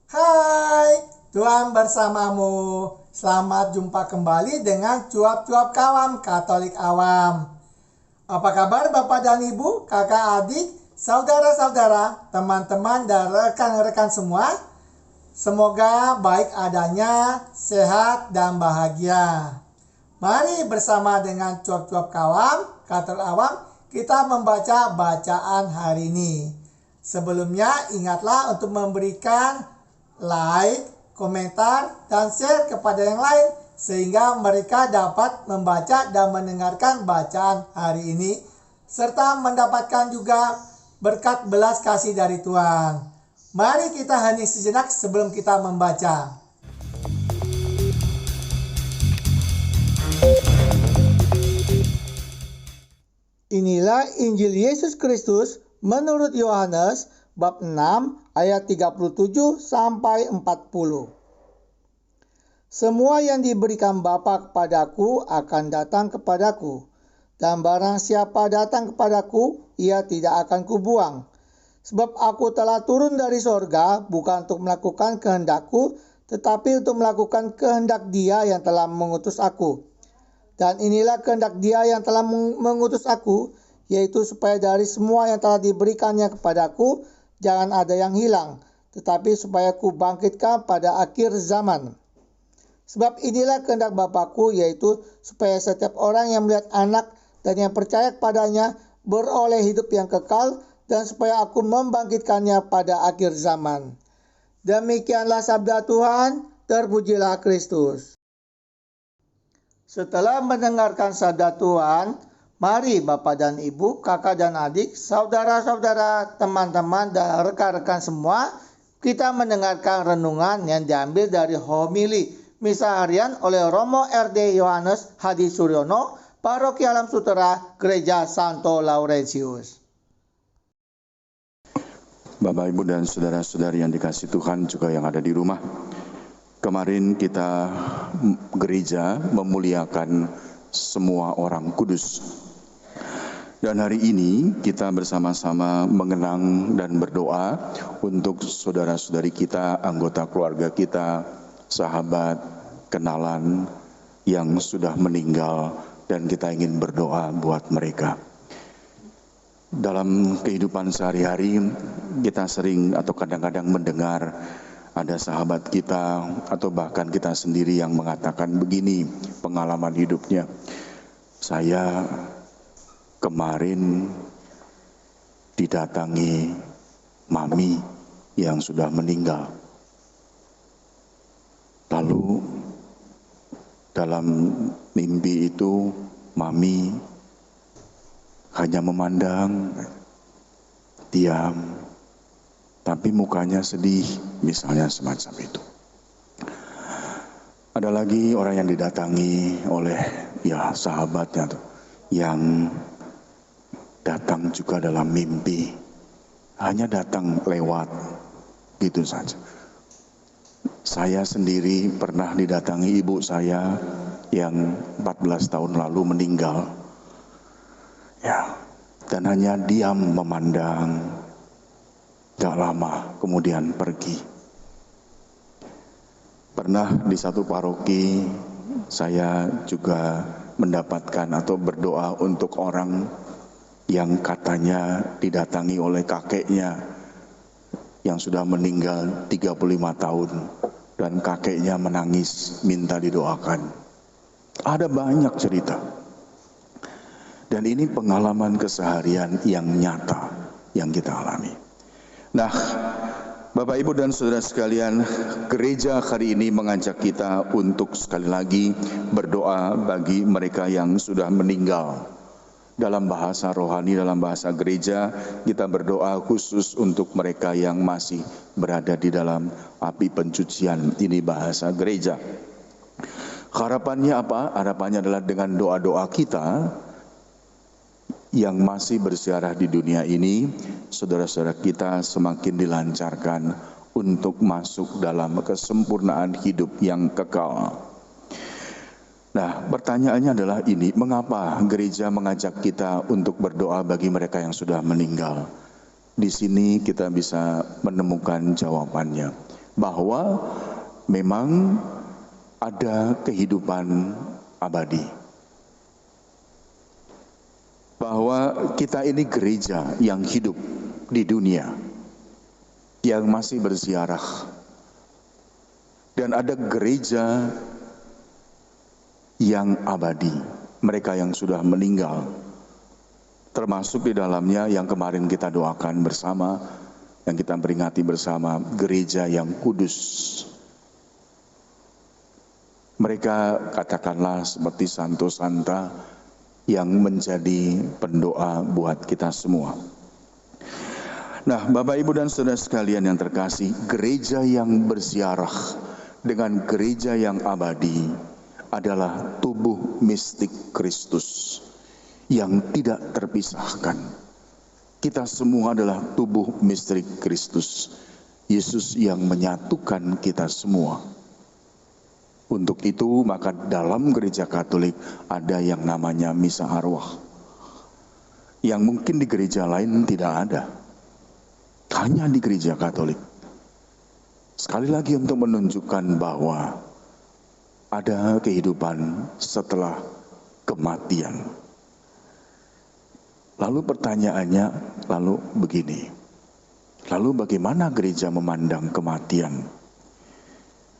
Hai, Tuhan bersamamu. Selamat jumpa kembali dengan cuap-cuap kawam Katolik awam. Apa kabar Bapak dan Ibu, kakak adik, saudara-saudara, teman-teman dan rekan-rekan semua? Semoga baik adanya, sehat dan bahagia. Mari bersama dengan cuap-cuap kawam Katolik awam kita membaca bacaan hari ini. Sebelumnya ingatlah untuk memberikan like, komentar, dan share kepada yang lain sehingga mereka dapat membaca dan mendengarkan bacaan hari ini serta mendapatkan juga berkat belas kasih dari Tuhan. Mari kita hening sejenak sebelum kita membaca. Inilah Injil Yesus Kristus menurut Yohanes bab 6 ayat 37 sampai 40. Semua yang diberikan Bapa kepadaku akan datang kepadaku, dan barang siapa datang kepadaku, ia tidak akan kubuang. Sebab aku telah turun dari sorga bukan untuk melakukan kehendakku, tetapi untuk melakukan kehendak Dia yang telah mengutus aku. Dan inilah kehendak Dia yang telah mengutus aku, yaitu supaya dari semua yang telah diberikannya kepadaku, jangan ada yang hilang, tetapi supaya ku bangkitkan pada akhir zaman. Sebab inilah kehendak Bapakku, yaitu supaya setiap orang yang melihat Anak dan yang percaya kepadanya beroleh hidup yang kekal, dan supaya aku membangkitkannya pada akhir zaman. Demikianlah sabda Tuhan, terpujilah Kristus. Setelah mendengarkan sabda Tuhan, mari Bapak dan Ibu, kakak dan adik, saudara-saudara, teman-teman, dan rekan-rekan semua, kita mendengarkan renungan yang diambil dari homili Misa Harian oleh Romo RD Yohanes Hadi Suryono, Paroki Alam Sutera, Gereja Santo Laurentius. Bapak, Ibu, dan saudara-saudari yang dikasihi Tuhan juga yang ada di rumah. Kemarin kita gereja memuliakan semua orang kudus. Dan hari ini kita bersama-sama mengenang dan berdoa untuk saudara-saudari kita, anggota keluarga kita, sahabat, kenalan yang sudah meninggal, dan kita ingin berdoa buat mereka. Dalam kehidupan sehari-hari kita sering atau kadang-kadang mendengar ada sahabat kita atau bahkan kita sendiri yang mengatakan begini pengalaman hidupnya. Saya kemarin didatangi mami yang sudah meninggal. Lalu dalam mimpi itu mami hanya memandang, diam, tapi mukanya sedih, misalnya semacam itu. Ada lagi orang yang didatangi oleh sahabatnya tuh, yang datang juga dalam mimpi, hanya datang lewat, gitu saja. Saya sendiri pernah didatangi ibu saya yang 14 tahun lalu meninggal. Dan hanya diam memandang, gak lama kemudian pergi. Pernah di satu paroki saya juga mendapatkan atau berdoa untuk orang yang katanya didatangi oleh kakeknya yang sudah meninggal 35 tahun dan kakeknya menangis minta didoakan. Ada banyak cerita. Dan ini pengalaman keseharian yang nyata yang kita alami. Nah, Bapak, Ibu, dan saudara sekalian, gereja hari ini mengajak kita untuk sekali lagi berdoa bagi mereka yang sudah meninggal. Dalam bahasa rohani, dalam bahasa gereja, kita berdoa khusus untuk mereka yang masih berada di dalam api pencucian. Ini bahasa gereja. Harapannya apa? Harapannya adalah dengan doa-doa kita yang masih bersiarah di dunia ini, saudara-saudara kita semakin dilancarkan untuk masuk dalam kesempurnaan hidup yang kekal. Nah, pertanyaannya adalah ini, mengapa gereja mengajak kita untuk berdoa bagi mereka yang sudah meninggal? Di sini kita bisa menemukan jawabannya. bahwa memang ada kehidupan abadi. Bahwa kita ini gereja yang hidup di dunia, yang masih berziarah. Dan ada gereja yang abadi, mereka yang sudah meninggal. Termasuk di dalamnya yang kemarin kita doakan bersama, yang kita peringati bersama, gereja yang kudus. Mereka katakanlah seperti santo santa yang menjadi pendoa buat kita semua. Nah, Bapak Ibu dan Saudara sekalian yang terkasih, gereja yang berziarah dengan gereja yang abadi adalah tubuh mistik Kristus yang tidak terpisahkan. Kita semua adalah tubuh mistik Kristus, Yesus yang menyatukan kita semua. Untuk itu maka dalam gereja Katolik ada yang namanya misa arwah, yang mungkin di gereja lain tidak ada, hanya di gereja Katolik. Sekali lagi untuk menunjukkan bahwa ada kehidupan setelah kematian. Lalu pertanyaannya lalu begini, lalu bagaimana gereja memandang kematian?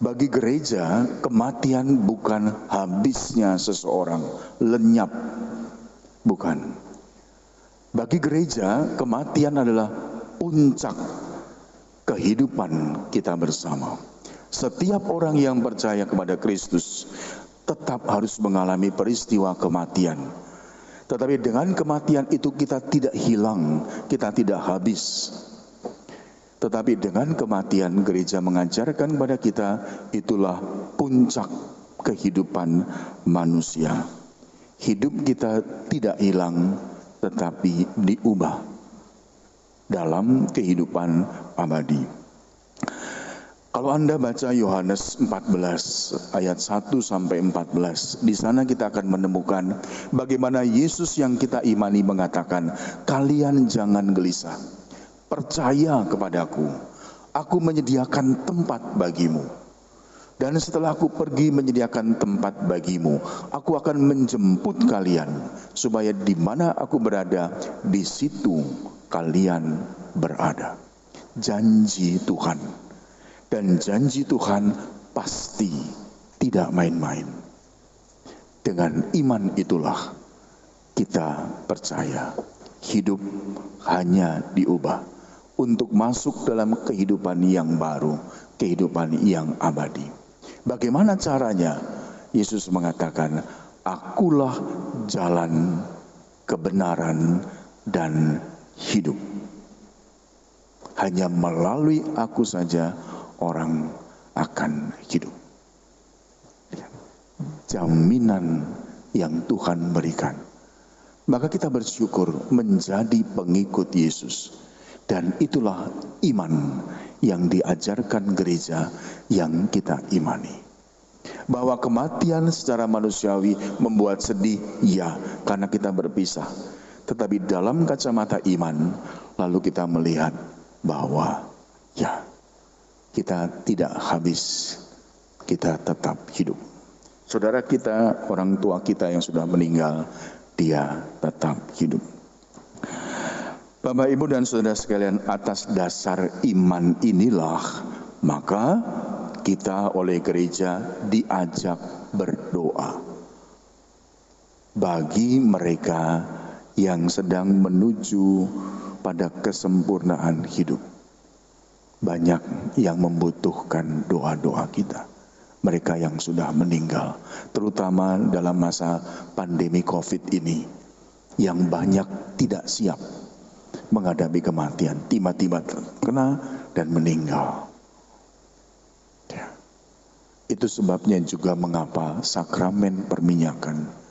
Bagi gereja, kematian bukan habisnya seseorang, lenyap, bukan. Bagi gereja, kematian adalah puncak kehidupan kita bersama. Setiap orang yang percaya kepada Kristus tetap harus mengalami peristiwa kematian. Tetapi dengan kematian itu kita tidak hilang, kita tidak habis. Tetapi dengan kematian gereja mengajarkan kepada kita, itulah puncak kehidupan manusia. Hidup kita tidak hilang, tetapi diubah dalam kehidupan abadi. Kalau Anda baca Yohanes 14 ayat 1 sampai 14, di sana kita akan menemukan bagaimana Yesus yang kita imani mengatakan, kalian jangan gelisah, percaya kepadaku, aku menyediakan tempat bagimu. Dan setelah aku pergi menyediakan tempat bagimu, aku akan menjemput kalian, supaya di mana aku berada, di situ kalian berada. Janji Tuhan. Dan janji Tuhan pasti tidak main-main. Dengan iman itulah kita percaya hidup hanya diubah untuk masuk dalam kehidupan yang baru, kehidupan yang abadi. Bagaimana caranya? Yesus mengatakan, akulah jalan, kebenaran, dan hidup. Hanya melalui aku saja orang akan hidup. Jaminan yang Tuhan berikan. Maka kita bersyukur menjadi pengikut Yesus. Dan itulah iman yang diajarkan gereja yang kita imani. Bahwa kematian secara manusiawi membuat sedih, ya, karena kita berpisah. Tetapi dalam kacamata iman, lalu kita melihat bahwa ya, kita tidak habis, kita tetap hidup. Saudara kita, orang tua kita yang sudah meninggal, dia tetap hidup. Bapak, Ibu, dan saudara sekalian, atas dasar iman inilah maka kita oleh gereja diajak berdoa bagi mereka yang sedang menuju pada kesempurnaan hidup. Banyak yang membutuhkan doa-doa kita. Mereka yang sudah meninggal, terutama dalam masa pandemi COVID ini, yang banyak tidak siap menghadapi kematian, tiba-tiba terkena dan meninggal. Ya. Itu sebabnya juga mengapa sakramen perminyakan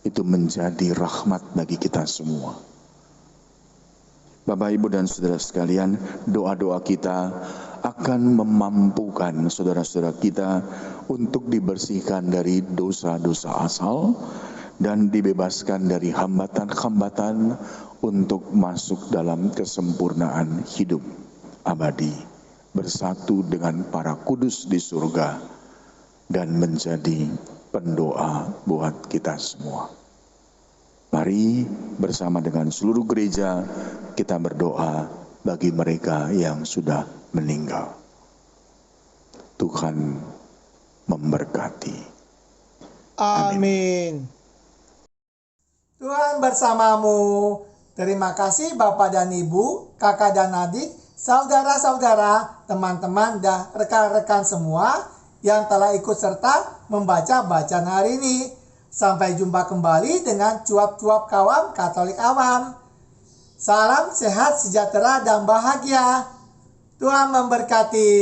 itu menjadi rahmat bagi kita semua. Bapak, Ibu, dan saudara sekalian, doa-doa kita akan memampukan saudara-saudara kita untuk dibersihkan dari dosa-dosa asal dan dibebaskan dari hambatan-hambatan untuk masuk dalam kesempurnaan hidup abadi bersatu dengan para kudus di surga, dan menjadi pendoa buat kita semua. Mari bersama dengan seluruh gereja kita berdoa bagi mereka yang sudah meninggal. Tuhan memberkati. Amin. Tuhan bersamamu. Terima kasih Bapak dan Ibu, kakak dan adik, saudara-saudara, teman-teman, dan rekan-rekan semua yang telah ikut serta membaca bacaan hari ini. Sampai jumpa kembali dengan cuap-cuap kawam Katolik awam. Salam sehat, sejahtera, dan bahagia. Tuhan memberkati.